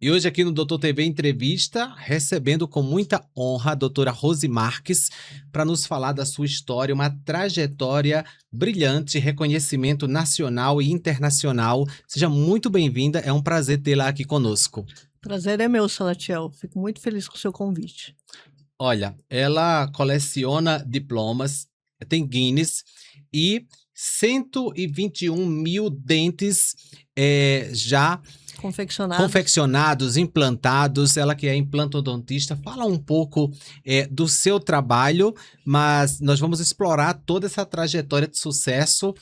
E hoje aqui no Doutor TV Entrevista, recebendo com muita honra a doutora Rose Marques para nos falar da sua história, uma trajetória brilhante, reconhecimento nacional e internacional. Seja muito bem-vinda, é um prazer tê-la aqui conosco. Prazer é meu, Salatiel. Fico muito feliz com o seu convite. Olha, ela coleciona diplomas, tem Guinness e 121 mil dentes já confeccionados, implantados. Ela que é implantodontista, fala um pouco do seu trabalho, mas nós vamos explorar toda essa trajetória de sucesso,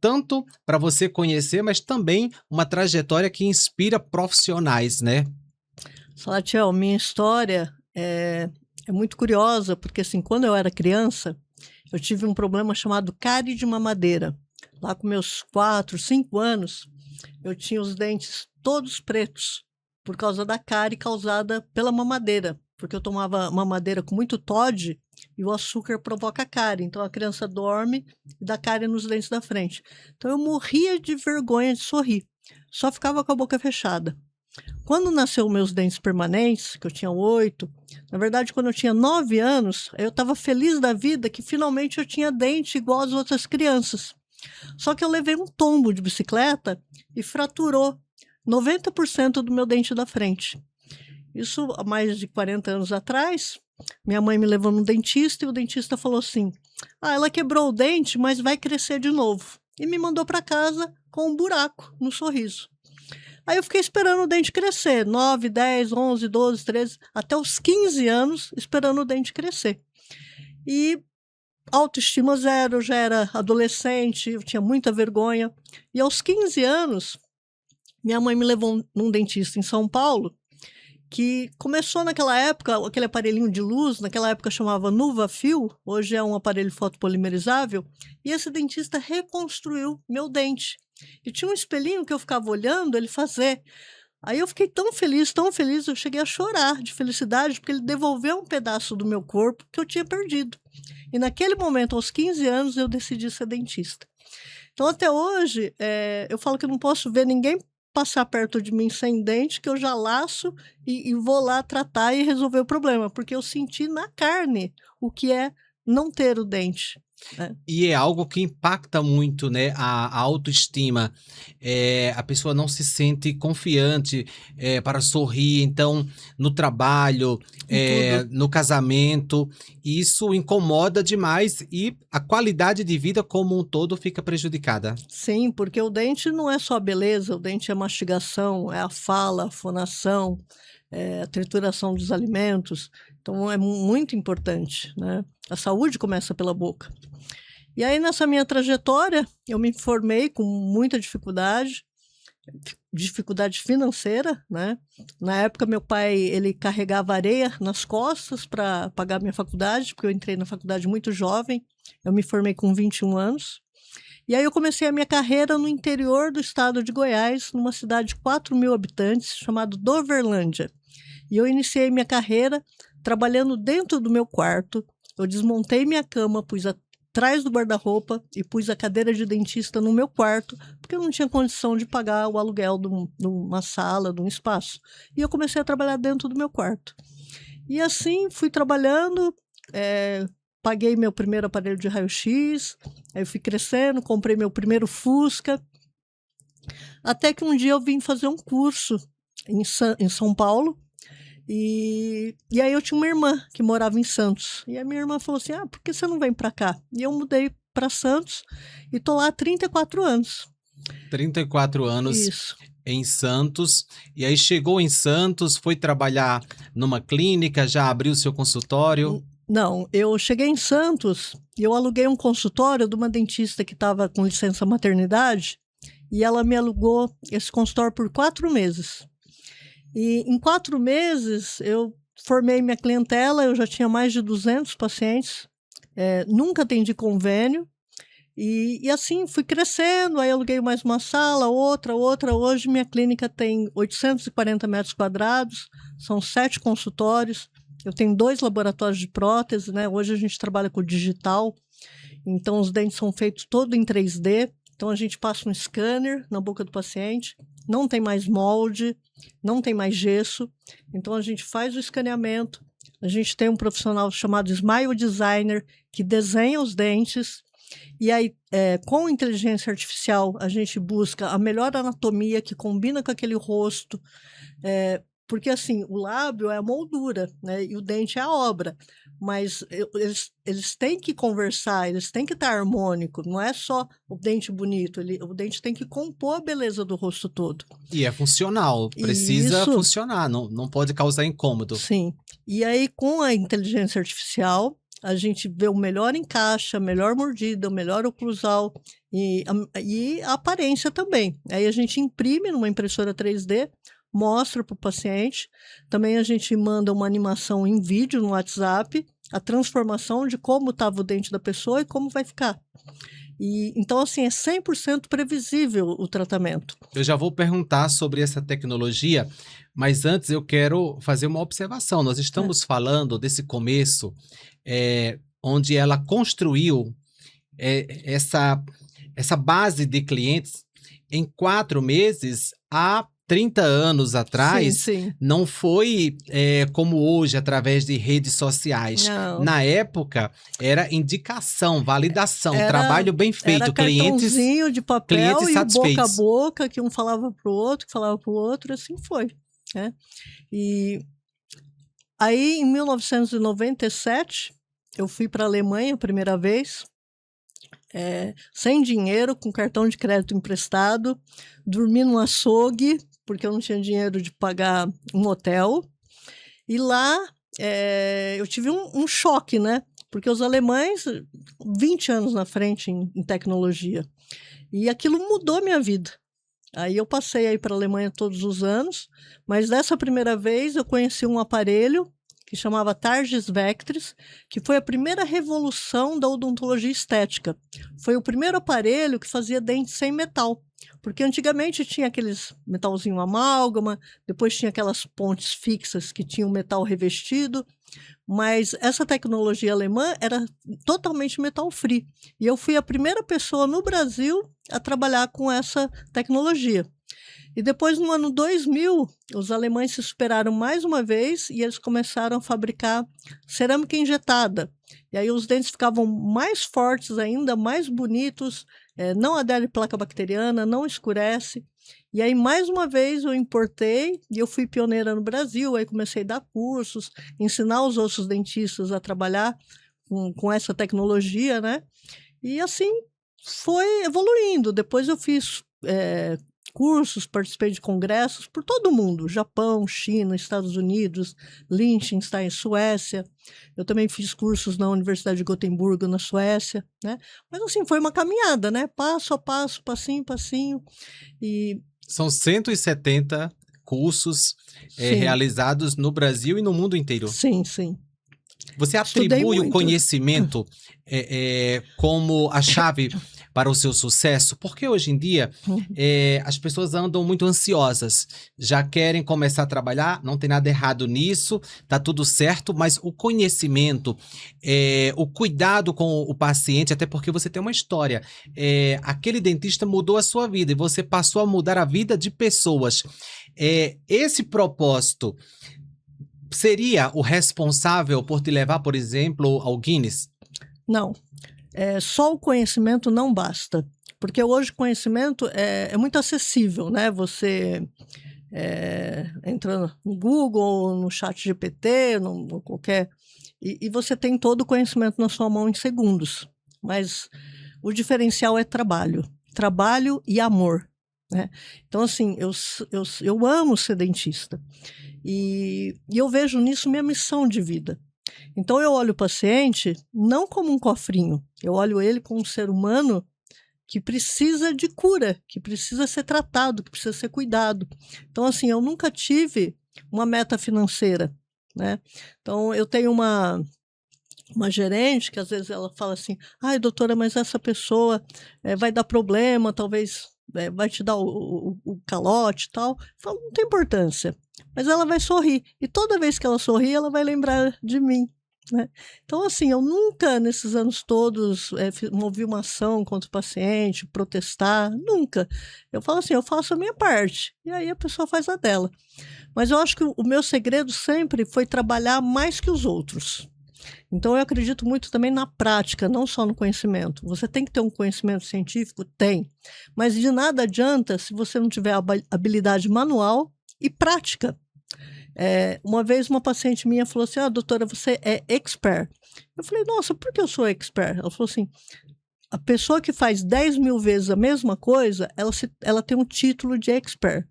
tanto para você conhecer, mas também uma trajetória que inspira profissionais, né? Salatiel, minha história é muito curiosa, porque assim, quando eu era criança, eu tive um problema chamado cárie de mamadeira. Lá com meus 4, 5 anos, eu tinha os dentes todos pretos, por causa da cárie causada pela mamadeira, porque eu tomava mamadeira com muito Toddy e o açúcar provoca cárie. Então a criança dorme e dá cárie nos dentes da frente. Então eu morria de vergonha de sorrir, só ficava com a boca fechada. Quando nasceu meus dentes permanentes, que eu tinha 8, na verdade, quando eu tinha 9 anos, eu estava feliz da vida que finalmente eu tinha dente igual às outras crianças. Só que eu levei um tombo de bicicleta e fraturou 90% do meu dente da frente. Isso há mais de 40 anos atrás, minha mãe me levou no dentista e o dentista falou assim: ela quebrou o dente, mas vai crescer de novo. E me mandou para casa com um buraco no sorriso. Aí eu fiquei esperando o dente crescer, 9, 10, 11, 12, 13, até os 15 anos, esperando o dente crescer. E autoestima zero, eu já era adolescente, eu tinha muita vergonha. E aos 15 anos, minha mãe me levou num dentista em São Paulo, que começou naquela época, aquele aparelhinho de luz, naquela época chamava NuvaFil, hoje é um aparelho fotopolimerizável, e esse dentista reconstruiu meu dente. E tinha um espelhinho que eu ficava olhando ele fazer. Aí eu fiquei tão feliz, eu cheguei a chorar de felicidade, porque ele devolveu um pedaço do meu corpo que eu tinha perdido. E naquele momento, aos 15 anos, eu decidi ser dentista. Então, até hoje, eu falo que eu não posso ver ninguém passar perto de mim sem dente, que eu já laço e vou lá tratar e resolver o problema, porque eu senti na carne o que é não ter o dente. E é algo que impacta muito, né, a autoestima. A pessoa não se sente confiante para sorrir, então, no trabalho, no casamento, isso incomoda demais e a qualidade de vida como um todo fica prejudicada. Sim, porque o dente não é só a beleza, o dente é a mastigação, é a fala, a fonação, a trituração dos alimentos. Então é muito importante, né? A saúde começa pela boca. E aí, nessa minha trajetória, eu me formei com muita dificuldade financeira, né? Na época, meu pai, ele carregava areia nas costas para pagar minha faculdade, porque eu entrei na faculdade muito jovem, eu me formei com 21 anos. E aí eu comecei a minha carreira no interior do estado de Goiás, numa cidade de 4 mil habitantes, chamada Doverlândia. E eu iniciei minha carreira trabalhando dentro do meu quarto. Eu desmontei minha cama, pus atrás do guarda-roupa e pus a cadeira de dentista no meu quarto, porque eu não tinha condição de pagar o aluguel de uma sala, de um espaço. E eu comecei a trabalhar dentro do meu quarto. E assim fui trabalhando, paguei meu primeiro aparelho de raio-x, aí eu fui crescendo, comprei meu primeiro Fusca, até que um dia eu vim fazer um curso em São Paulo. E aí eu tinha uma irmã que morava em Santos. E a minha irmã falou assim: por que você não vem para cá? E eu mudei para Santos e tô lá há 34 anos. 34 anos. Isso. Em Santos. E aí chegou em Santos, foi trabalhar numa clínica, já abriu seu consultório? Não, eu cheguei em Santos e eu aluguei um consultório de uma dentista que estava com licença maternidade e ela me alugou esse consultório por 4 meses. E em 4 meses eu formei minha clientela, eu já tinha mais de 200 pacientes, nunca atendi convênio, e assim fui crescendo, aí aluguei mais uma sala, outra. Hoje minha clínica tem 840 metros quadrados, são 7 consultórios, eu tenho 2 laboratórios de prótese, né? Hoje a gente trabalha com digital, então os dentes são feitos todo em 3D, então a gente passa um scanner na boca do paciente não tem mais molde, não tem mais gesso. Então, a gente faz o escaneamento, a gente tem um profissional chamado Smile Designer, que desenha os dentes, e aí, com inteligência artificial, a gente busca a melhor anatomia que combina com aquele rosto, porque, assim, o lábio é a moldura, né? E o dente é a obra. Mas eles têm que conversar, eles têm que estar harmônico. Não é só o dente bonito, o dente tem que compor a beleza do rosto todo. E é funcional, precisa funcionar, não pode causar incômodo. Sim. E aí, com a inteligência artificial, a gente vê o melhor encaixe, a melhor mordida, o melhor oclusal e a aparência também. Aí a gente imprime numa impressora 3D, mostra para o paciente. Também a gente manda uma animação em vídeo no WhatsApp, a transformação de como estava o dente da pessoa e como vai ficar. Então, assim, é 100% previsível o tratamento. Eu já vou perguntar sobre essa tecnologia, mas antes eu quero fazer uma observação. Nós estamos falando desse começo, onde ela construiu essa base de clientes em 4 meses. Há 30 anos atrás, sim. Não foi como hoje, através de redes sociais. Não. Na época, era indicação, validação, trabalho bem feito, era cartãozinho de papel clientes e satisfeitos. boca a boca, que um falava para o outro, que falava para o outro, assim foi. Né? E aí, em 1997, eu fui para a Alemanha a primeira vez, sem dinheiro, com cartão de crédito emprestado, dormi num açougue, porque eu não tinha dinheiro de pagar um hotel. E lá eu tive um choque, né? Porque os alemães, 20 anos na frente em tecnologia. E aquilo mudou minha vida. Aí eu passei aí para a Alemanha todos os anos, mas dessa primeira vez eu conheci um aparelho que chamava Targis Vectris, que foi a primeira revolução da odontologia estética. Foi o primeiro aparelho que fazia dente sem metal, porque antigamente tinha aqueles metalzinho amálgama, depois tinha aquelas pontes fixas que tinham metal revestido, mas essa tecnologia alemã era totalmente metal free. E eu fui a primeira pessoa no Brasil a trabalhar com essa tecnologia. E depois, no ano 2000, os alemães se superaram mais uma vez e eles começaram a fabricar cerâmica injetada. E aí os dentes ficavam mais fortes ainda, mais bonitos, não adere placa bacteriana, não escurece. E aí, mais uma vez, eu importei e eu fui pioneira no Brasil. Aí comecei a dar cursos, ensinar os outros dentistas a trabalhar com essa tecnologia, né? E assim foi evoluindo. Depois eu fiz cursos, participei de congressos por todo o mundo, Japão, China, Estados Unidos, Liechtenstein, Suécia. Eu também fiz cursos na Universidade de Gotemburgo, na Suécia, né? Mas assim, foi uma caminhada, né? Passo a passo, passinho, passinho. São 170 cursos realizados no Brasil e no mundo inteiro. Sim, sim. Você atribui o conhecimento como a chave para o seu sucesso? Porque hoje em dia as pessoas andam muito ansiosas, já querem começar a trabalhar, não tem nada errado nisso, tá tudo certo, mas o conhecimento, o cuidado com o paciente, até porque você tem uma história, aquele dentista mudou a sua vida e você passou a mudar a vida de pessoas. Esse propósito seria o responsável por te levar, por exemplo, ao Guinness? Não. Só o conhecimento não basta. Porque hoje o conhecimento é muito acessível, né? Você entra no Google, no ChatGPT, no qualquer... E você tem todo o conhecimento na sua mão em segundos. Mas o diferencial é trabalho. Trabalho e amor. Né? Então, assim, eu amo ser dentista. E eu vejo nisso minha missão de vida. Então, eu olho o paciente não como um cofrinho, eu olho ele como um ser humano que precisa de cura, que precisa ser tratado, que precisa ser cuidado. Então, assim, eu nunca tive uma meta financeira, né? Então, eu tenho uma gerente que às vezes ela fala assim, ai, doutora, mas essa pessoa vai dar problema, talvez vai te dar o calote e tal. Eu falo, não tem importância, mas ela vai sorrir. E toda vez que ela sorrir, ela vai lembrar de mim. né? Então, assim, eu nunca, nesses anos todos, movi uma ação contra o paciente, protestar, nunca. Eu falo assim, eu faço a minha parte, e aí a pessoa faz a dela. Mas eu acho que o meu segredo sempre foi trabalhar mais que os outros. Então, eu acredito muito também na prática, não só no conhecimento. Você tem que ter um conhecimento científico? Tem. Mas de nada adianta se você não tiver habilidade manual e prática. Uma vez uma paciente minha falou assim, doutora, você é expert. Eu falei, nossa, por que eu sou expert? Ela falou assim, a pessoa que faz 10 mil vezes a mesma coisa, ela tem um título de expert.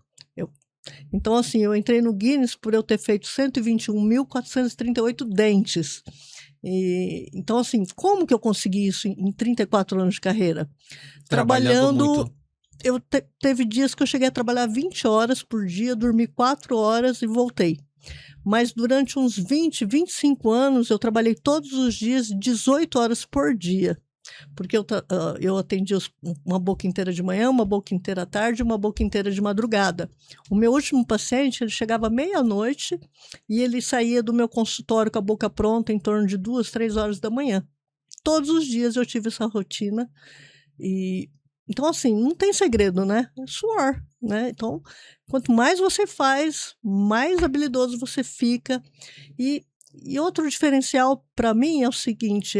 Então, assim, eu entrei no Guinness por eu ter feito 121.438 dentes. Então, assim, como que eu consegui isso em 34 anos de carreira? Trabalhando muito. Teve dias que eu cheguei a trabalhar 20 horas por dia, dormi 4 horas e voltei. Mas durante uns 20, 25 anos, eu trabalhei todos os dias 18 horas por dia. Porque eu atendia uma boca inteira de manhã, uma boca inteira à tarde e uma boca inteira de madrugada. O meu último paciente, ele chegava meia-noite e ele saía do meu consultório com a boca pronta em torno de 2, 3 horas da manhã. Todos os dias eu tive essa rotina. Então, assim, não tem segredo, né? É suor, né? Então, quanto mais você faz, mais habilidoso você fica. E outro diferencial para mim é o seguinte,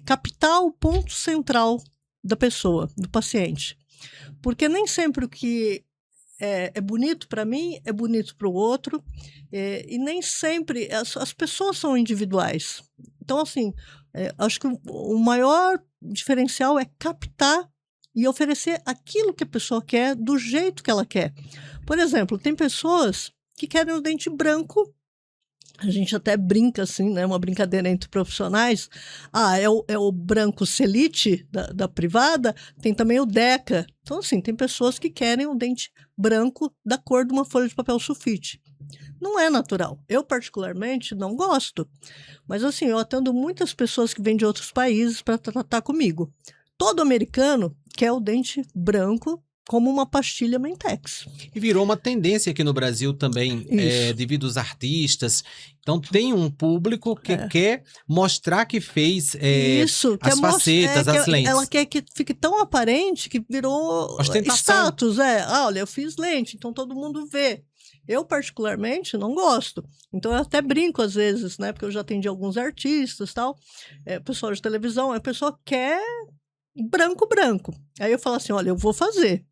captar o ponto central da pessoa, do paciente. Porque nem sempre o que é bonito para mim é bonito para o outro, e nem sempre as pessoas são individuais. Então, assim, acho que o maior diferencial é captar e oferecer aquilo que a pessoa quer, do jeito que ela quer. Por exemplo, tem pessoas que querem o dente branco. A gente até brinca assim, né? Uma brincadeira entre profissionais. É o branco Celite da privada, tem também o Deca. Então, assim, tem pessoas que querem um dente branco da cor de uma folha de papel sulfite. Não é natural. Eu, particularmente, não gosto. Mas, assim, eu atendo muitas pessoas que vêm de outros países para tratar comigo. Todo americano quer o dente branco como uma pastilha Mentex. E virou uma tendência aqui no Brasil também, devido aos artistas. Então, tem um público que quer mostrar que fez as facetas, as lentes. Ela quer que fique tão aparente que virou ostentação. Status. Olha, eu fiz lente, então todo mundo vê. Eu, particularmente, não gosto. Então, eu até brinco às vezes, né? Porque eu já atendi alguns artistas, tal, pessoal de televisão. A pessoa quer branco. Aí eu falo assim, olha, eu vou fazer.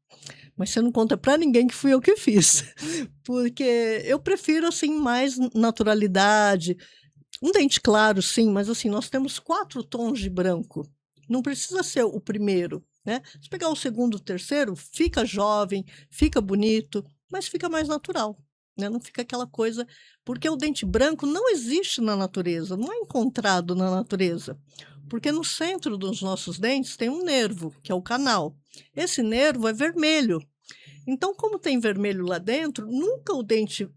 Mas você não conta para ninguém que fui eu que fiz. Porque eu prefiro, assim, mais naturalidade. Um dente claro, sim, mas assim, nós temos 4 tons de branco. Não precisa ser o primeiro, né? Se pegar o segundo, o terceiro, fica jovem, fica bonito, mas fica mais natural, né? Não fica aquela coisa... Porque o dente branco não existe na natureza, não é encontrado na natureza. Porque no centro dos nossos dentes tem um nervo, que é o canal. Esse nervo é vermelho. Então, como tem vermelho lá dentro, nunca o dente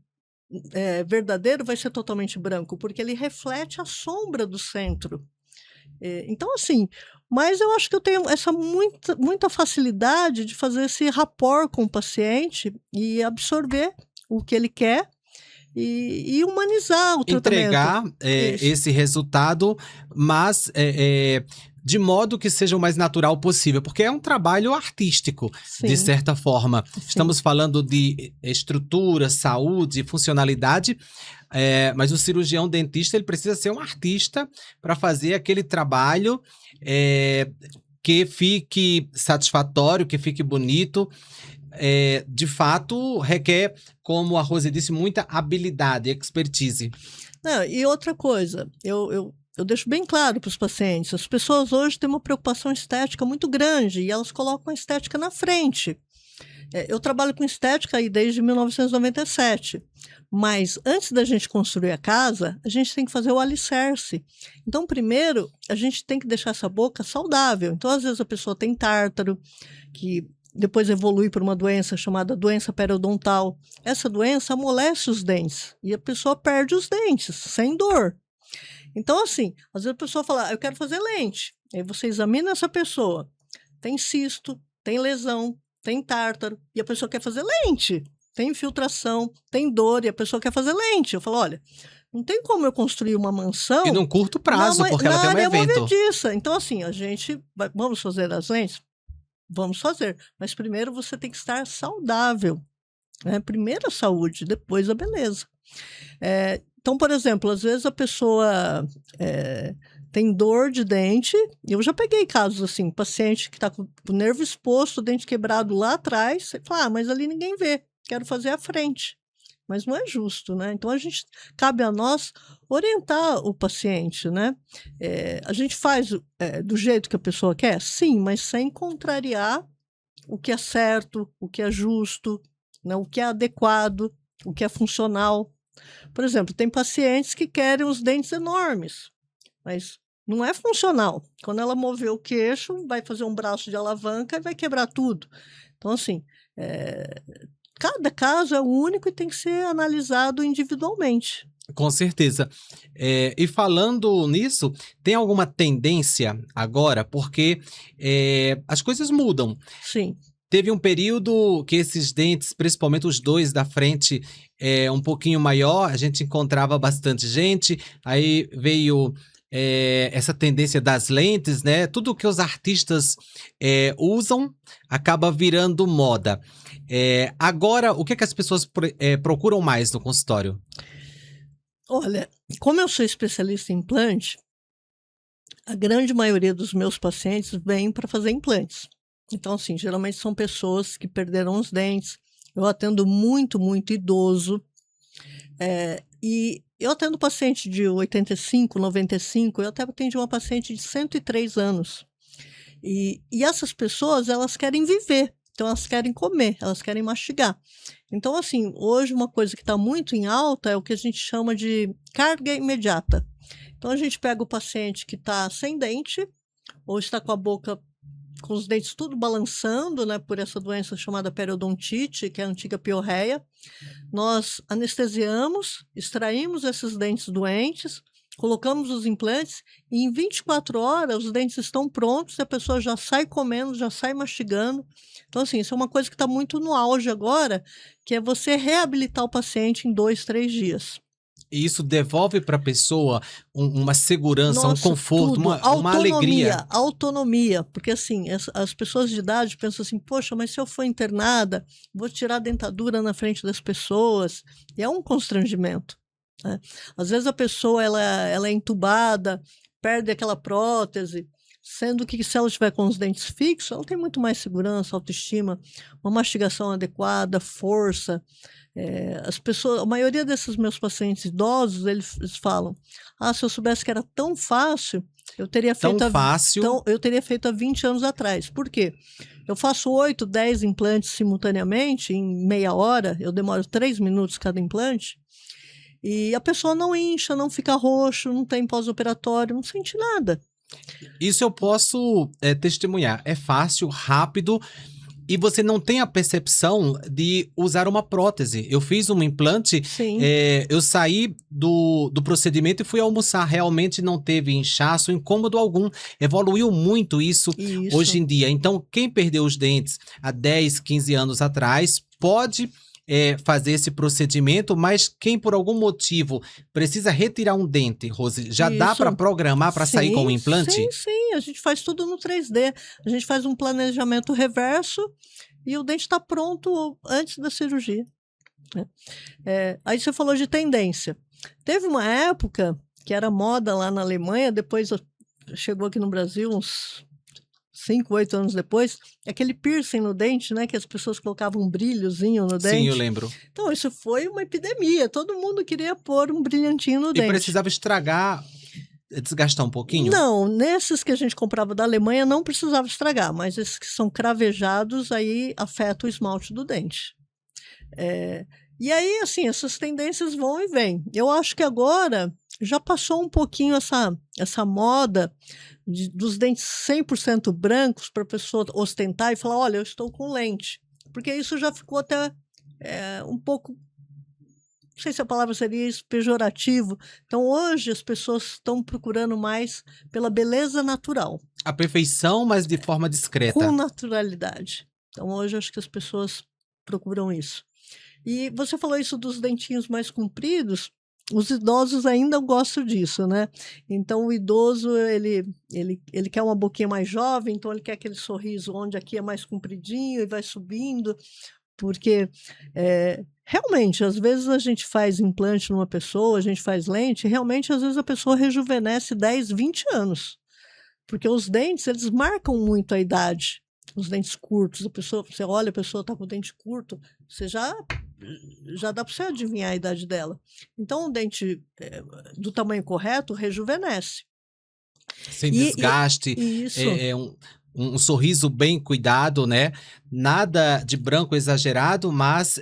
verdadeiro vai ser totalmente branco, porque ele reflete a sombra do centro. Então, assim, mas eu acho que eu tenho essa muita facilidade de fazer esse rapport com o paciente e absorver o que ele quer e humanizar o tratamento. Entregar esse resultado, mas de modo que seja o mais natural possível, porque é um trabalho artístico, Sim. de certa forma. Sim. Estamos falando de estrutura, saúde, funcionalidade, mas o cirurgião dentista ele precisa ser um artista para fazer aquele trabalho que fique satisfatório, que fique bonito. De fato, requer, como a Rose disse, muita habilidade, expertise. Não, e outra coisa, eu deixo bem claro para os pacientes, as pessoas hoje têm uma preocupação estética muito grande e elas colocam a estética na frente. Eu trabalho com estética aí desde 1997, mas antes da gente construir a casa, a gente tem que fazer o alicerce. Então, primeiro, a gente tem que deixar essa boca saudável. Então, às vezes a pessoa tem tártaro, que depois evolui para uma doença chamada doença periodontal. Essa doença amolece os dentes e a pessoa perde os dentes, sem dor. Então, assim, às vezes a pessoa fala, eu quero fazer lente. Aí você examina essa pessoa, tem cisto, tem lesão, tem tártaro, e a pessoa quer fazer lente. Tem infiltração, tem dor, e a pessoa quer fazer lente. Eu falo, olha, Não tem como eu construir uma mansão... E num curto prazo, porque ela tem um evento. Movediça. Então, assim, a gente... Vamos fazer as lentes? Vamos fazer. Mas primeiro você tem que estar saudável. Né? Primeiro a saúde, depois a beleza. Então, por exemplo, às vezes a pessoa tem dor de dente. Eu já peguei casos assim, paciente que está com o nervo exposto, o dente quebrado lá atrás. Você fala, mas ali ninguém vê, quero fazer à frente. Mas não é justo, né? Então, cabe a nós orientar o paciente, né? A gente faz do jeito que a pessoa quer? Sim, mas sem contrariar o que é certo, o que é justo, né? O que é adequado, o que é funcional. Por exemplo, tem pacientes que querem os dentes enormes, mas não é funcional. Quando ela mover o queixo, vai fazer um braço de alavanca e vai quebrar tudo. Então, assim, cada caso é único e tem que ser analisado individualmente. Com certeza. E falando nisso, tem alguma tendência agora? Porque as coisas mudam. Sim. Teve um período que esses dentes, principalmente os dois da frente, um pouquinho maior, a gente encontrava bastante gente, aí veio essa tendência das lentes, né? Tudo que os artistas usam acaba virando moda. Agora, o que as pessoas procuram mais no consultório? Olha, como eu sou especialista em implante, a grande maioria dos meus pacientes vem para fazer implantes. Então, assim, geralmente são pessoas que perderam os dentes. Eu atendo muito, muito idoso. E eu atendo paciente de 85, 95, eu até atendi uma paciente de 103 anos. E essas pessoas, elas querem viver. Então, elas querem comer, elas querem mastigar. Então, assim, hoje uma coisa que está muito em alta é o que a gente chama de carga imediata. Então, a gente pega o paciente que está sem dente, ou está com a boca, com os dentes tudo balançando, né, por essa doença chamada periodontite, que é a antiga piorreia. Nós anestesiamos, extraímos esses dentes doentes, colocamos os implantes e em 24 horas os dentes estão prontos e a pessoa já sai comendo, já sai mastigando. Então, assim, isso é uma coisa que está muito no auge agora, que é você reabilitar o paciente em 2, 3 dias. E isso devolve para a pessoa uma segurança, Nossa, um conforto, tudo. uma alegria. Autonomia, porque assim, as pessoas de idade pensam assim, poxa, mas se eu for internada, vou tirar a dentadura na frente das pessoas. E é um constrangimento. Né? Às vezes a pessoa ela é entubada, perde aquela prótese, sendo que se ela estiver com os dentes fixos, ela tem muito mais segurança, autoestima, uma mastigação adequada, força. As pessoas, a maioria desses meus pacientes idosos, eles falam, se eu soubesse que era tão fácil, eu teria feito eu teria feito há 20 anos atrás. Por quê? Eu faço 8, 10 implantes simultaneamente, em meia hora, eu demoro 3 minutos cada implante, e a pessoa não incha, não fica roxo, não tem pós-operatório, não sente nada. Isso eu posso testemunhar. É fácil, rápido, e você não tem a percepção de usar uma prótese. Eu fiz um implante, eu saí do procedimento e fui almoçar. Realmente não teve inchaço, incômodo algum. Evoluiu muito isso hoje em dia. Então, quem perdeu os dentes há 10, 15 anos atrás, pode fazer esse procedimento, mas quem por algum motivo precisa retirar um dente, Rose, já dá para programar para sair com o implante? Sim, a gente faz tudo no 3D, a gente faz um planejamento reverso e o dente está pronto antes da cirurgia. Aí você falou de tendência. Teve uma época que era moda lá na Alemanha, depois chegou aqui no Brasil uns 5, 8 anos depois, aquele piercing no dente, né? Que as pessoas colocavam um brilhozinho no dente. Sim, eu lembro. Então, isso foi uma epidemia. Todo mundo queria pôr um brilhantinho no dente. E precisava desgastar um pouquinho? Não, nesses que a gente comprava da Alemanha não precisava estragar, mas esses que são cravejados, aí afeta o esmalte do dente. E aí, assim, essas tendências vão e vêm. Eu acho que agora já passou um pouquinho essa moda dos dentes 100% brancos para a pessoa ostentar e falar, olha, eu estou com lente. Porque isso já ficou até um pouco, não sei se a palavra seria isso, pejorativo. Então, hoje as pessoas estão procurando mais pela beleza natural. A perfeição, mas de forma discreta. Com naturalidade. Então, hoje acho que as pessoas procuram isso. E você falou isso dos dentinhos mais compridos. os idosos ainda gostam disso, né? Então, o idoso, ele quer uma boquinha mais jovem, então ele quer aquele sorriso onde aqui é mais compridinho e vai subindo, porque realmente, às vezes a gente faz implante numa pessoa, a gente faz lente, realmente, às vezes a pessoa rejuvenesce 10, 20 anos, porque os dentes, eles marcam muito a idade. Os dentes curtos, você olha, a pessoa está com o dente curto, você já dá para você adivinhar a idade dela. Então, o dente do tamanho correto rejuvenesce. Sem desgaste, isso. Um sorriso bem cuidado, né? Nada de branco exagerado, mas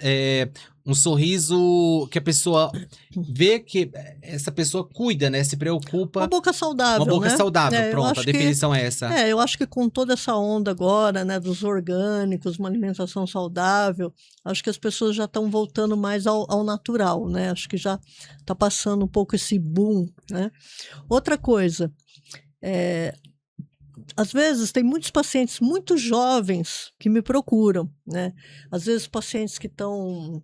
um sorriso que a pessoa vê que essa pessoa cuida, né? Se preocupa. Uma boca saudável, Uma boca né? saudável, pronto, a definição é essa. Eu acho que com toda essa onda agora, né, dos orgânicos, uma alimentação saudável, acho que as pessoas já estão voltando mais ao natural, né? Acho que já está passando um pouco esse boom, né? Outra coisa, às vezes tem muitos pacientes muito jovens que me procuram, né? Às vezes pacientes que estão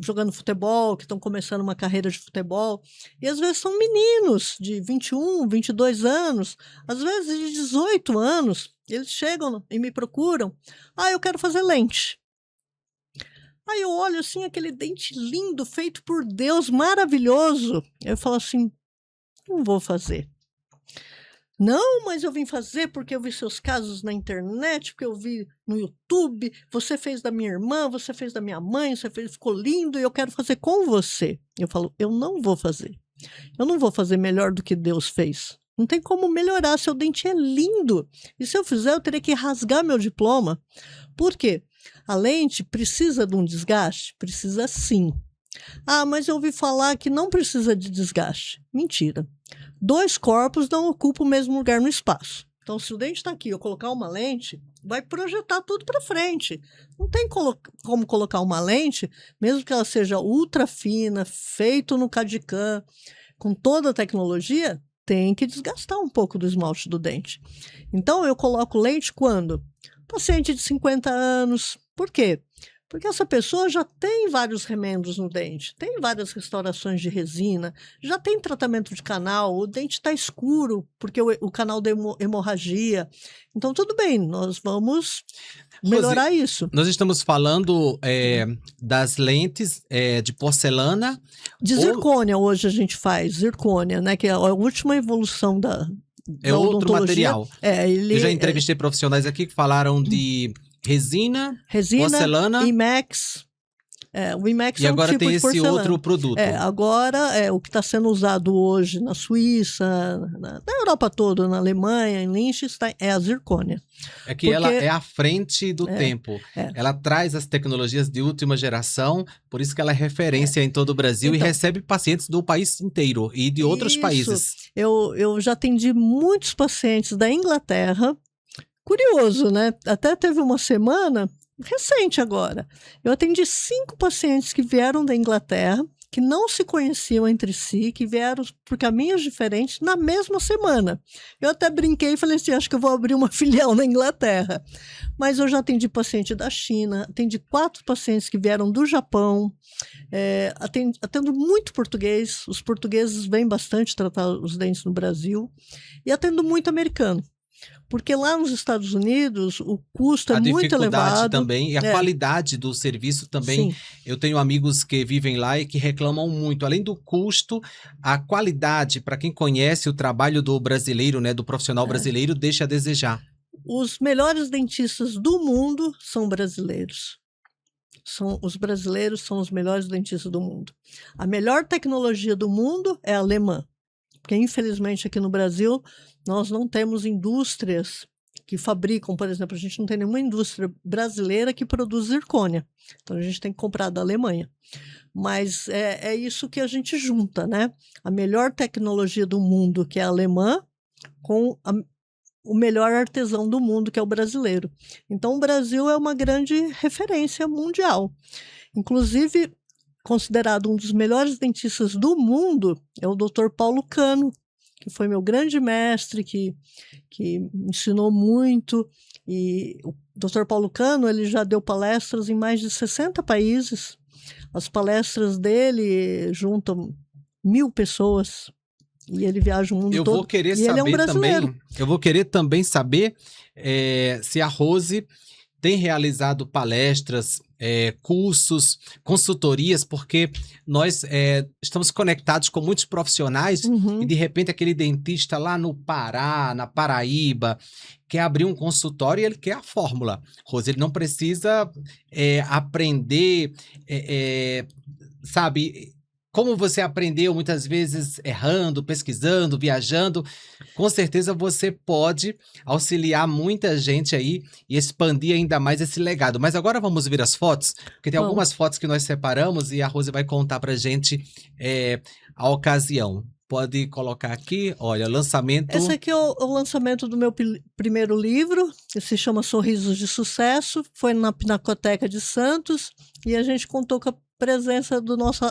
jogando futebol, que estão começando uma carreira de futebol, e às vezes são meninos de 21, 22 anos, às vezes de 18 anos, eles chegam e me procuram, eu quero fazer lente. Aí eu olho assim, aquele dente lindo, feito por Deus, maravilhoso, eu falo assim, não vou fazer. Não, mas eu vim fazer porque eu vi seus casos na internet, porque eu vi no YouTube, você fez da minha irmã, você fez da minha mãe, ficou lindo e eu quero fazer com você. Eu falo, eu não vou fazer. Eu não vou fazer melhor do que Deus fez. Não tem como melhorar, seu dente é lindo. E se eu fizer, eu teria que rasgar meu diploma. Por quê? A lente precisa de um desgaste? Precisa sim. Mas eu ouvi falar que não precisa de desgaste. Mentira. 2 corpos não ocupam o mesmo lugar no espaço. Então, se o dente está aqui, eu colocar uma lente, vai projetar tudo para frente. Não tem como colocar uma lente, mesmo que ela seja ultra fina, feito no CAD/CAM, com toda a tecnologia, tem que desgastar um pouco do esmalte do dente. Então, eu coloco lente quando? Paciente de 50 anos. Por quê? Porque essa pessoa já tem vários remendos no dente, tem várias restaurações de resina, já tem tratamento de canal, o dente está escuro porque o canal da hemorragia. Então, tudo bem, nós vamos melhorar isso. Nós estamos falando das lentes de porcelana. De zircônia, hoje a gente faz, zircônia, né? Que é a última evolução da outro material. Eu já entrevistei entrevistei profissionais aqui que falaram de resina, porcelana, IMAX. O IMAX e é um agora tipo tem de esse porcelana. outro produto. Agora, o que está sendo usado hoje na Suíça, na Europa toda, na Alemanha, em Liechtenstein, é a zircônia. É que ela é à frente do tempo. Ela traz as tecnologias de última geração, por isso que ela é referência em todo o Brasil e recebe pacientes do país inteiro e de outros países. Eu já atendi muitos pacientes da Inglaterra. Curioso, né? Até teve uma semana, recente agora, eu atendi 5 pacientes que vieram da Inglaterra, que não se conheciam entre si, que vieram por caminhos diferentes na mesma semana. Eu até brinquei e falei assim, acho que eu vou abrir uma filial na Inglaterra. Mas eu já atendi paciente da China, atendi 4 pacientes que vieram do Japão, atendo muito português, os portugueses vêm bastante tratar os dentes no Brasil, e atendo muito americano. Porque lá nos Estados Unidos o custo é muito elevado. A dificuldade também e a qualidade do serviço também. Sim. Eu tenho amigos que vivem lá e que reclamam muito. Além do custo, a qualidade, para quem conhece o trabalho do brasileiro, né, do profissional brasileiro, deixa a desejar. Os melhores dentistas do mundo são brasileiros. Os brasileiros são os melhores dentistas do mundo. A melhor tecnologia do mundo é alemã. Porque, infelizmente, aqui no Brasil, nós não temos indústrias que fabricam, por exemplo, a gente não tem nenhuma indústria brasileira que produz zircônia. Então, a gente tem que comprar da Alemanha. Mas é isso que a gente junta, né? A melhor tecnologia do mundo, que é a alemã, com o melhor artesão do mundo, que é o brasileiro. Então, o Brasil é uma grande referência mundial. Inclusive, considerado um dos melhores dentistas do mundo, é o Dr. Paulo Cano, que foi meu grande mestre, que me ensinou muito. E o Dr. Paulo Cano, ele já deu palestras em mais de 60 países. As palestras dele juntam 1.000 pessoas e ele viaja o mundo Eu todo. vou querer E ele é um saber brasileiro. também. Eu vou querer também saber se a Rose tem realizado palestras, cursos, consultorias, porque nós estamos conectados com muitos profissionais e, Uhum. de repente, aquele dentista lá no Pará, na Paraíba, quer abrir um consultório e ele quer a fórmula. Rose, ele não precisa aprender, sabe, como você aprendeu muitas vezes errando, pesquisando, viajando. Com certeza você pode auxiliar muita gente aí e expandir ainda mais esse legado. Mas agora vamos ver as fotos, porque tem Vamos. algumas fotos que nós separamos e a Rose vai contar pra gente a ocasião. Pode colocar aqui, olha, lançamento... Esse aqui é o lançamento do meu primeiro livro, que se chama Sorrisos de Sucesso, foi na Pinacoteca de Santos, e a gente contou com a presença do nosso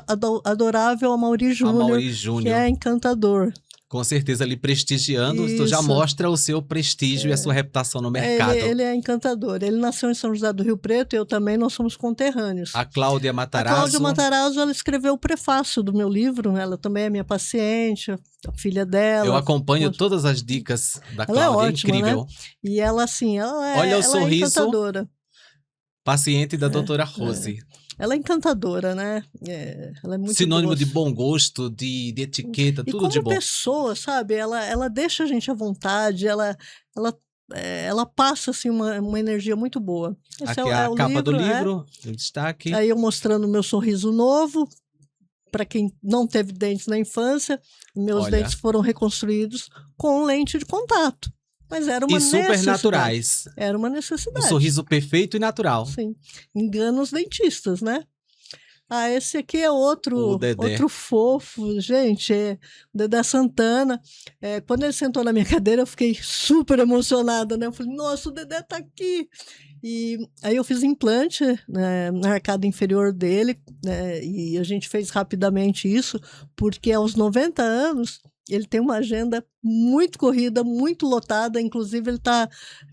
adorável Amaury Júnior, que é encantador. Com certeza, ali prestigiando, Isso. tu já mostra o seu prestígio e a sua reputação no mercado. Ele é encantador. Ele nasceu em São José do Rio Preto e eu também, nós somos conterrâneos. A Cláudia Matarazzo. A Cláudia Matarazzo, ela escreveu o prefácio do meu livro, ela também é minha paciente, a filha dela. Eu acompanho todas as dicas da Cláudia, ela é ótima, incrível. Né? E ela, assim, Olha o sorriso, é encantadora. Paciente da doutora Rose. Ela é encantadora, né? Ela é muito sinônimo doce. de bom gosto, de etiqueta, e tudo de bom. como pessoa, sabe? Ela deixa a gente à vontade, ela passa assim, uma energia muito boa. Esse aqui é a capa do livro, em destaque. Aí eu mostrando o meu sorriso novo, para quem não teve dentes na infância, meus dentes foram reconstruídos com lente de contato. Mas era uma necessidade. E super naturais. Era uma necessidade. Um sorriso perfeito e natural. Sim. Engana os dentistas, né? Esse aqui é outro fofo, gente, o Dedé Santana. Quando ele sentou na minha cadeira, eu fiquei super emocionada, né? Eu falei, nossa, o Dedé tá aqui. E aí eu fiz implante, né, na arcada inferior dele, né, e a gente fez rapidamente isso, porque aos 90 anos ele tem uma agenda muito corrida, muito lotada, inclusive ele está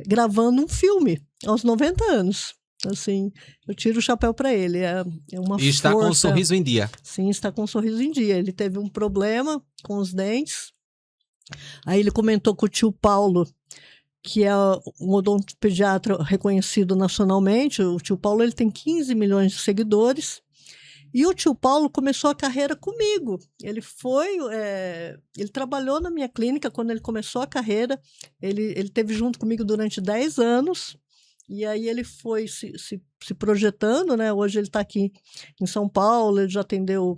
gravando um filme aos 90 anos. Assim, eu tiro o chapéu para ele, é uma força. E está com o sorriso em dia. Sim, está com o sorriso em dia. Ele teve um problema com os dentes, aí ele comentou com o tio Paulo, que é um odontopediatra reconhecido nacionalmente. O tio Paulo ele tem 15 milhões de seguidores. E o tio Paulo começou a carreira comigo. Ele trabalhou na minha clínica quando ele começou a carreira. Ele teve junto comigo durante 10 anos. E aí ele foi se projetando, né? Hoje ele está aqui em São Paulo, ele já atendeu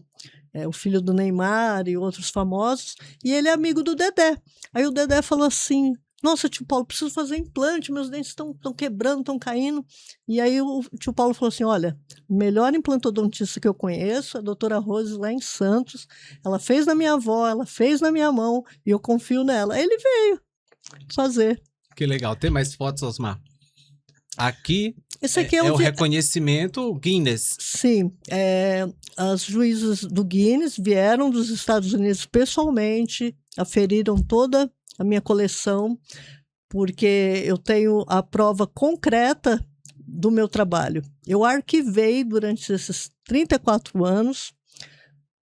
o filho do Neymar e outros famosos. E ele é amigo do Dedé. Aí o Dedé falou assim, nossa, tio Paulo, preciso fazer implante, meus dentes estão quebrando, estão caindo. E aí o tio Paulo falou assim, olha, o melhor implantodontista que eu conheço, a doutora Rose, lá em Santos, ela fez na minha avó, ela fez na minha mão, e eu confio nela. Aí ele veio fazer. Que legal. Tem mais fotos, Osmar? Aqui esse aqui o reconhecimento Guinness. Sim, as juízas do Guinness vieram dos Estados Unidos pessoalmente, aferiram toda a minha coleção, porque eu tenho a prova concreta do meu trabalho. Eu arquivei durante esses 34 anos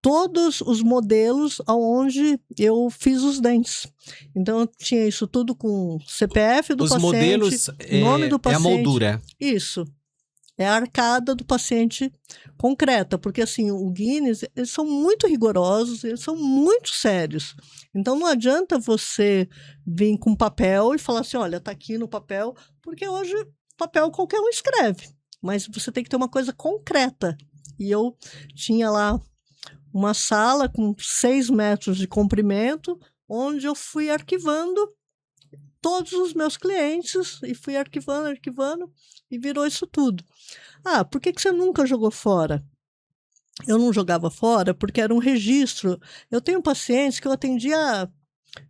todos os modelos onde eu fiz os dentes. Então, eu tinha isso tudo com CPF do paciente, modelos nome do paciente. É a moldura. Isso. É a arcada do paciente concreta, porque assim, o Guinness, eles são muito rigorosos, eles são muito sérios. Então não adianta você vir com papel e falar assim, olha, tá aqui no papel, porque hoje papel qualquer um escreve, mas você tem que ter uma coisa concreta. E eu tinha lá uma sala com 6 metros de comprimento, onde eu fui arquivando todos os meus clientes, e fui arquivando, e virou isso tudo. Por que você nunca jogou fora? Eu não jogava fora porque era um registro. Eu tenho pacientes que eu atendi há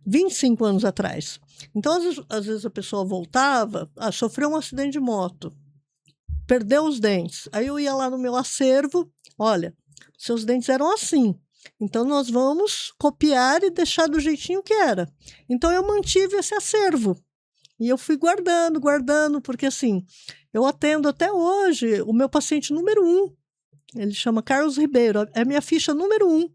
25 anos atrás. Então, às vezes a pessoa voltava, sofreu um acidente de moto, perdeu os dentes. Aí eu ia lá no meu acervo, olha, seus dentes eram assim. Então, nós vamos copiar e deixar do jeitinho que era. Então, eu mantive esse acervo. E eu fui guardando, porque assim, eu atendo até hoje o meu paciente número 1. Ele chama Carlos Ribeiro, é minha ficha número 1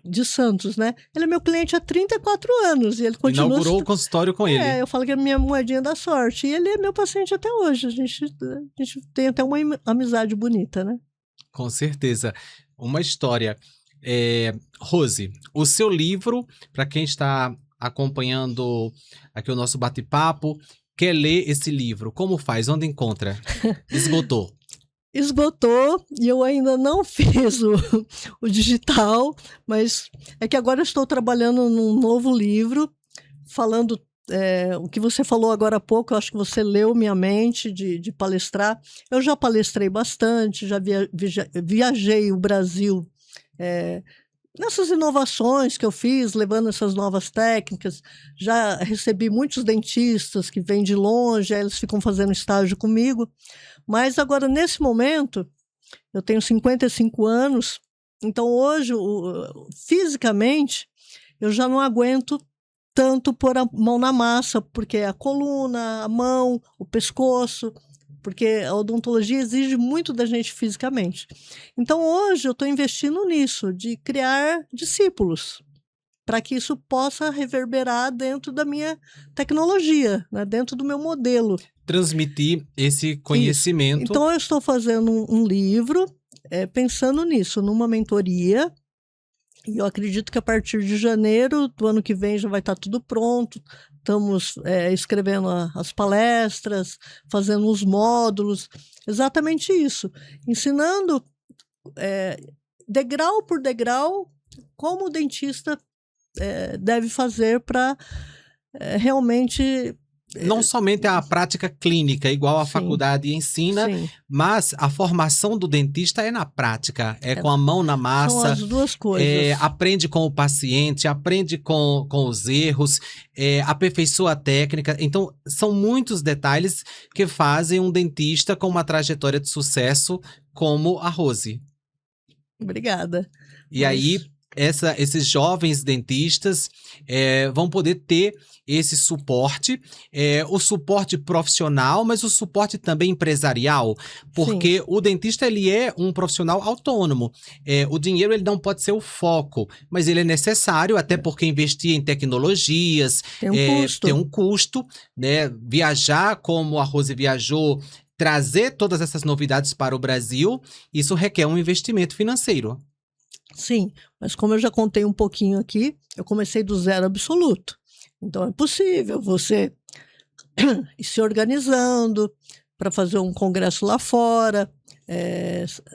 de Santos, né? Ele é meu cliente há 34 anos e ele continua... Inaugurou o consultório com ele. Eu falo que é a minha moedinha da sorte. E ele é meu paciente até hoje. A gente tem até uma amizade bonita, né? Com certeza. Uma história. Rose, o seu livro, para quem está acompanhando aqui o nosso bate-papo, quer ler esse livro, como faz? Onde encontra? Esgotou. Esgotou e eu ainda não fiz o digital, mas é que agora eu estou trabalhando num novo livro, falando o que você falou agora há pouco, eu acho que você leu minha mente de palestrar. Eu já palestrei bastante, já viajei o Brasil nessas inovações que eu fiz, levando essas novas técnicas. Já recebi muitos dentistas que vêm de longe, aí eles ficam fazendo estágio comigo. Mas agora, nesse momento, eu tenho 55 anos, então hoje, fisicamente, eu já não aguento tanto pôr a mão na massa, porque a coluna, a mão, o pescoço, porque a odontologia exige muito da gente fisicamente. Então, hoje, eu estou investindo nisso, de criar discípulos, para que isso possa reverberar dentro da minha tecnologia, né, dentro do meu modelo. Transmitir esse conhecimento. Isso. Então, eu estou fazendo um livro, pensando nisso, numa mentoria, e eu acredito que a partir de janeiro do ano que vem já vai estar tudo pronto. Estamos escrevendo as palestras, fazendo os módulos, exatamente isso, ensinando degrau por degrau como o dentista deve fazer para realmente... Não somente a prática clínica, igual a faculdade ensina, mas a formação do dentista é na prática, com a mão na massa. São as duas coisas. Aprende com o paciente, aprende com os erros, aperfeiçoa a técnica. Então, são muitos detalhes que fazem um dentista com uma trajetória de sucesso como a Rose. Obrigada. E aí, esses jovens dentistas vão poder ter esse suporte, o suporte profissional, mas o suporte também empresarial, porque o dentista ele é um profissional autônomo. O dinheiro ele não pode ser o foco, mas ele é necessário, até porque investir em tecnologias tem um custo, né? Viajar como a Rose viajou, trazer todas essas novidades para o Brasil, isso requer um investimento financeiro. Sim, mas como eu já contei um pouquinho aqui, eu comecei do zero absoluto. Então, é possível você ir se organizando para fazer um congresso lá fora,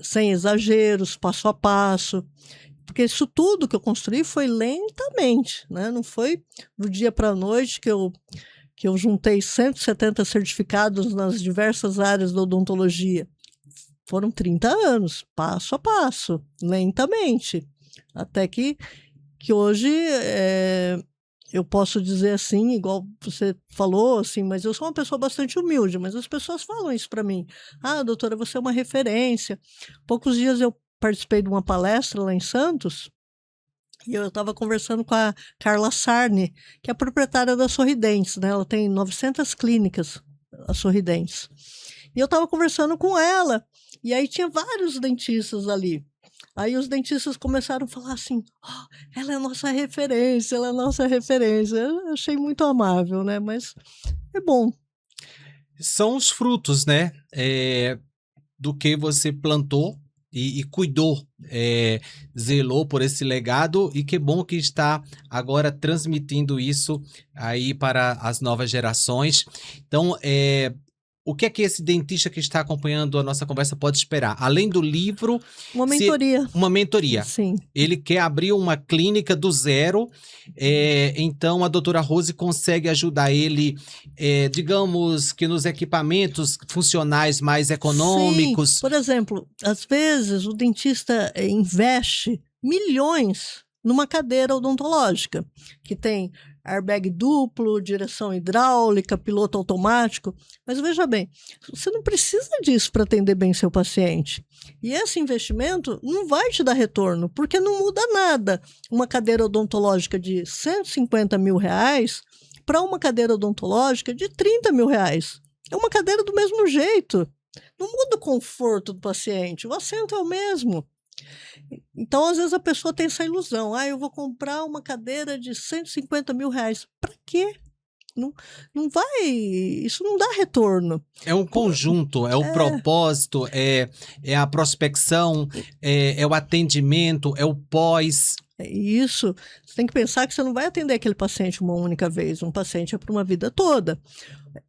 sem exageros, passo a passo. Porque isso tudo que eu construí foi lentamente, né? Não foi do dia para a noite que eu juntei 170 certificados nas diversas áreas da odontologia. Foram 30 anos, passo a passo, lentamente. Até que hoje... eu posso dizer assim, igual você falou, assim, mas eu sou uma pessoa bastante humilde, mas as pessoas falam isso para mim. Ah, doutora, você é uma referência. Poucos dias eu participei de uma palestra lá em Santos e eu estava conversando com a Carla Sarni, que é a proprietária da Sorridentes, né? Ela tem 900 clínicas, a Sorridentes. E eu estava conversando com ela, e aí tinha vários dentistas ali. Aí os dentistas começaram a falar assim, ela é nossa referência, ela é nossa referência. Eu achei muito amável, né? Mas é bom. São os frutos, né? Do que você plantou e cuidou, zelou por esse legado, e que bom que está agora transmitindo isso aí para as novas gerações. Então, o que é que esse dentista que está acompanhando a nossa conversa pode esperar? Além do livro... Uma mentoria. Uma mentoria. Sim. Ele quer abrir uma clínica do zero, então a doutora Rose consegue ajudar ele, digamos que nos equipamentos funcionais mais econômicos. Sim. Por exemplo, às vezes o dentista investe milhões numa cadeira odontológica, que tem airbag duplo, direção hidráulica, piloto automático. Mas veja bem, você não precisa disso para atender bem seu paciente. E esse investimento não vai te dar retorno, porque não muda nada. Uma cadeira odontológica de R$150 mil para uma cadeira odontológica de R$30 mil. É uma cadeira do mesmo jeito. Não muda o conforto do paciente, o assento é o mesmo. Então, às vezes, a pessoa tem essa ilusão. Eu vou comprar uma cadeira de 150 mil reais. Para quê? Não, não vai, isso não dá retorno. É um conjunto, é o propósito, é a prospecção, é o atendimento, é o pós. Isso, você tem que pensar que você não vai atender aquele paciente uma única vez, um paciente é para uma vida toda.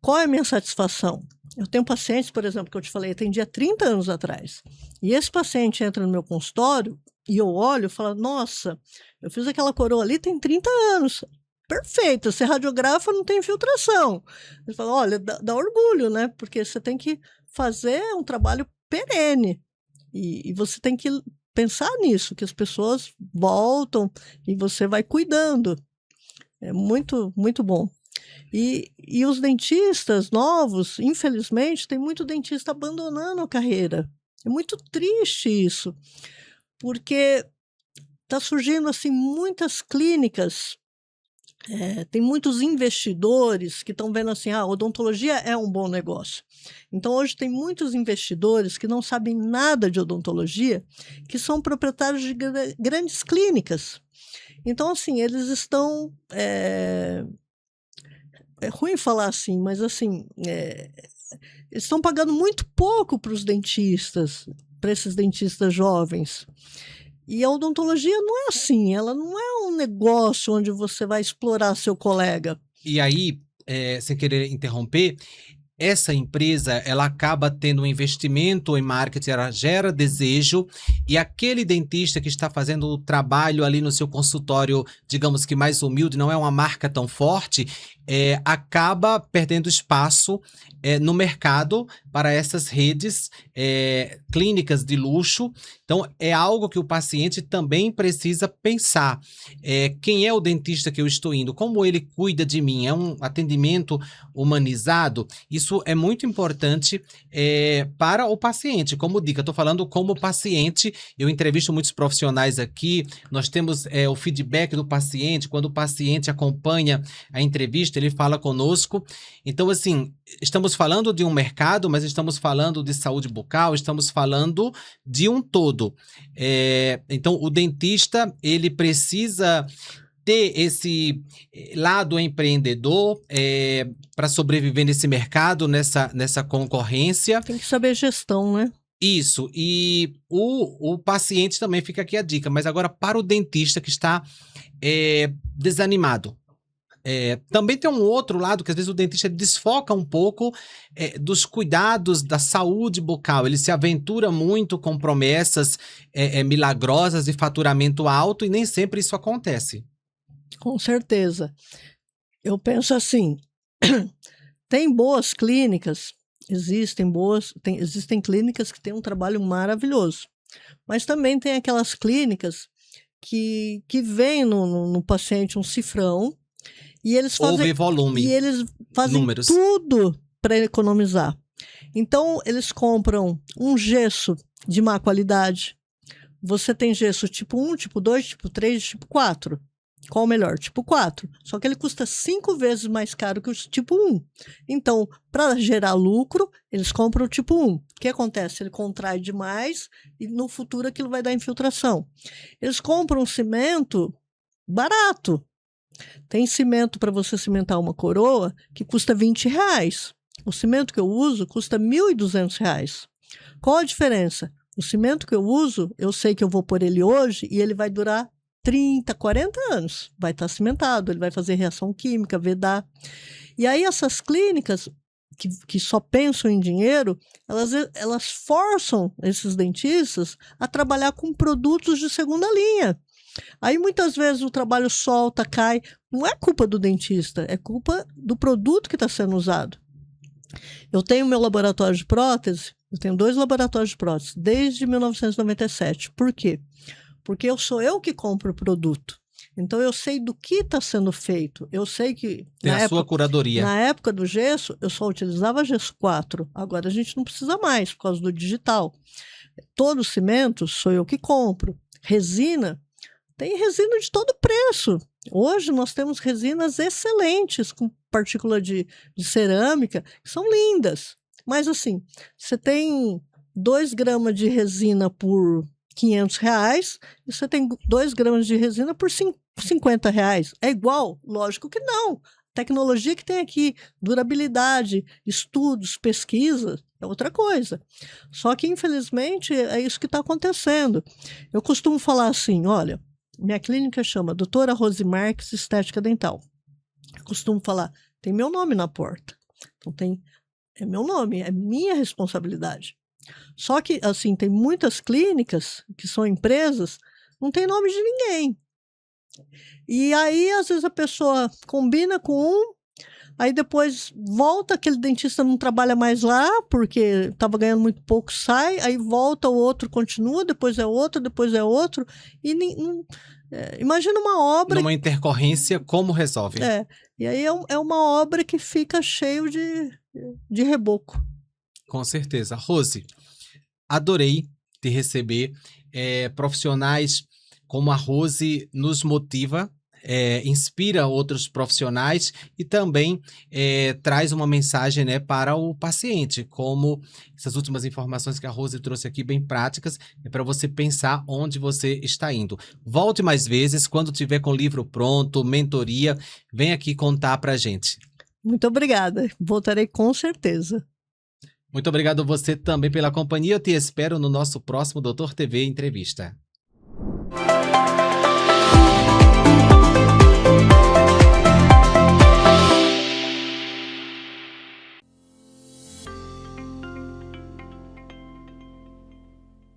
Qual é a minha satisfação? Eu tenho pacientes, por exemplo, que eu te falei, atendi há 30 anos atrás, e esse paciente entra no meu consultório e eu olho e falo, nossa, eu fiz aquela coroa ali tem 30 anos, perfeito, você radiografa, não tem infiltração. Ele fala, olha, dá orgulho, né? Porque você tem que fazer um trabalho perene, e você tem que pensar nisso, que as pessoas voltam e você vai cuidando. É muito, muito bom. E os dentistas novos, infelizmente, tem muito dentista abandonando a carreira. É muito triste isso, porque está surgindo assim muitas clínicas, tem muitos investidores que estão vendo assim, a odontologia é um bom negócio. Então, hoje tem muitos investidores que não sabem nada de odontologia, que são proprietários de grandes clínicas. Então, assim, eles estão... É ruim falar assim, mas assim, eles estão pagando muito pouco para os dentistas, para esses dentistas jovens. E a odontologia não é assim, ela não é um negócio onde você vai explorar seu colega. E aí, sem querer interromper, essa empresa, ela acaba tendo um investimento em marketing, ela gera desejo, e aquele dentista que está fazendo o trabalho ali no seu consultório, digamos que mais humilde, não é uma marca tão forte, acaba perdendo espaço no mercado para essas redes clínicas de luxo. Então, é algo que o paciente também precisa pensar. Quem é o dentista que eu estou indo? Como ele cuida de mim? É um atendimento humanizado? Isso é muito importante para o paciente. Como dica, estou falando como paciente, eu entrevisto muitos profissionais aqui, nós temos o feedback do paciente, quando o paciente acompanha a entrevista, ele fala conosco. Então, assim, estamos falando de um mercado, mas estamos falando de saúde bucal, estamos falando de um todo. Então, o dentista, ele precisa ter esse lado empreendedor para sobreviver nesse mercado, nessa concorrência. Tem que saber gestão, né? Isso, e o paciente também, fica aqui a dica, mas agora para o dentista que está desanimado. Também tem um outro lado que às vezes o dentista desfoca um pouco dos cuidados da saúde bucal. Ele se aventura muito com promessas milagrosas e faturamento alto, e nem sempre isso acontece. Com certeza. Eu penso assim, tem boas clínicas, existem clínicas que têm um trabalho maravilhoso, mas também tem aquelas clínicas que veem no paciente um cifrão, e eles fazem, volume, e eles fazem números. Tudo para economizar. Então, eles compram um gesso de má qualidade. Você tem gesso tipo 1, tipo 2, tipo 3, tipo 4. Qual o melhor? Tipo 4. Só que ele custa 5 vezes mais caro que o tipo 1. Então, para gerar lucro, eles compram o tipo 1. O que acontece? Ele contrai demais e no futuro aquilo vai dar infiltração. Eles compram um cimento barato. Tem cimento para você cimentar uma coroa que custa R$20. O cimento que eu uso custa R$1.200. Qual a diferença? O cimento que eu uso, eu sei que eu vou pôr ele hoje e ele vai durar 30, 40 anos. Vai estar cimentado, ele vai fazer reação química, vedar. E aí essas clínicas que só pensam em dinheiro, elas forçam esses dentistas a trabalhar com produtos de segunda linha. Aí muitas vezes o trabalho solta, cai. Não é culpa do dentista, é culpa do produto que está sendo usado. Eu tenho meu laboratório de prótese, eu tenho 2 laboratórios de prótese desde 1997. Por quê? Porque sou eu que compro o produto. Então eu sei do que está sendo feito. Eu sei que tem sua curadoria. Na época do gesso, eu só utilizava gesso 4. Agora a gente não precisa mais por causa do digital. Todo cimento sou eu que compro. Resina, tem resina de todo preço. Hoje nós temos resinas excelentes com partícula de cerâmica, que são lindas. Mas assim, você tem 2 gramas de resina por R$ 500 e você tem 2 gramas de resina por R$ 50. É igual? Lógico que não. Tecnologia que tem aqui, durabilidade, estudos, pesquisa, é outra coisa. Só que, infelizmente, é isso que está acontecendo. Eu costumo falar assim, olha, minha clínica chama Doutora Rose Marques Estética Dental. Eu costumo falar, tem meu nome na porta. Então, é meu nome, é minha responsabilidade. Só que, assim, tem muitas clínicas que são empresas, não tem nome de ninguém. E aí, às vezes, a pessoa combina com um, aí depois volta, aquele dentista não trabalha mais lá, porque estava ganhando muito pouco, sai, aí volta, o outro continua, depois é outro, e imagina uma obra... Numa intercorrência, como resolve? E aí é uma obra que fica cheio de reboco. Com certeza. Rose, adorei te receber. Profissionais como a Rose nos motiva, inspira outros profissionais e também traz uma mensagem, né, para o paciente, como essas últimas informações que a Rose trouxe aqui, bem práticas, para você pensar onde você está indo. Volte mais vezes, quando tiver com o livro pronto, mentoria, vem aqui contar para a gente. Muito obrigada, voltarei com certeza. Muito obrigado a você também pela companhia. Eu te espero no nosso próximo Doutor TV Entrevista.